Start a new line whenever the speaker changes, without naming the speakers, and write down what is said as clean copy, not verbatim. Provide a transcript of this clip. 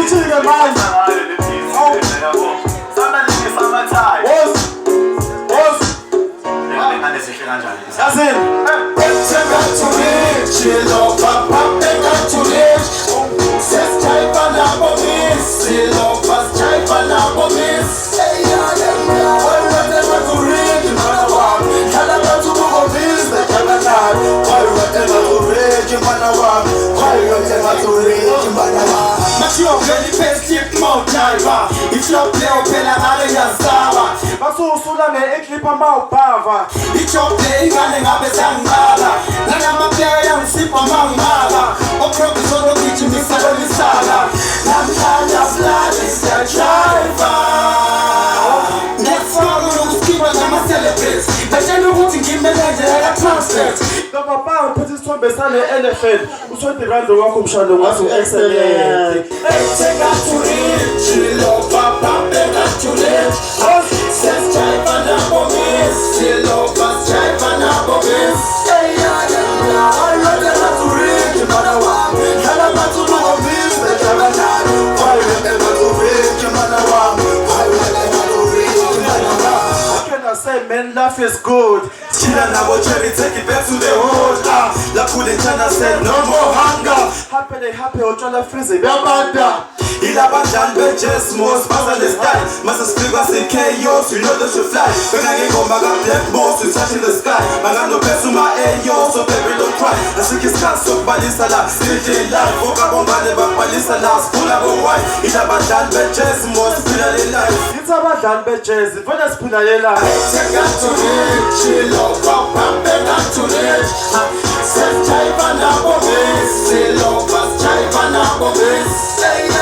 Chile man.
If you play opela ngale ngiyazaba
Basusula ne-eclipha mawubhava
If you play ngale ngabe siyangqala Nangamaplayer yangisipha mangimaka Oprofesor ogijimisa kwemisala Namhlanje asilali siyajiva Ngiyasifaka nokusikipha nama-celebrates Batshela ukuthi ngimelanje yaka-translate
Ngapapanga phethe isithombe sale-elephant U-20 rand wakho mshado ngathi u-excellent
Take us to reach, love papa, take us to reach. Says jive and abomis, love us jive and abomis. Hey, I want to reach, mother one. I want to know this, the Javanan. I want to reach, mother one. I want to reach, mother one.
How can I say man life is good?
Chila na cherry, take it back to the hood. La Kudechana said no more hunger.
Happy, utshwala freeze beyabanda.
Ilabanjan bitches, most fast on the style. Masters figures in chaos, you know that you fly. When I get home, I got black balls, you touching the sky. I got no best to my ayo, so baby don't cry. I think it's can't so Balisala, city life. Voka bomba never Balisala, full of a white. Ilabanjan bitches, most finally life.
It's about done bitches, when I spin a yellow.
Take us to reach, chill up, pop, and beg us to reach. Says jive and abomis, chill up, jive and abomis.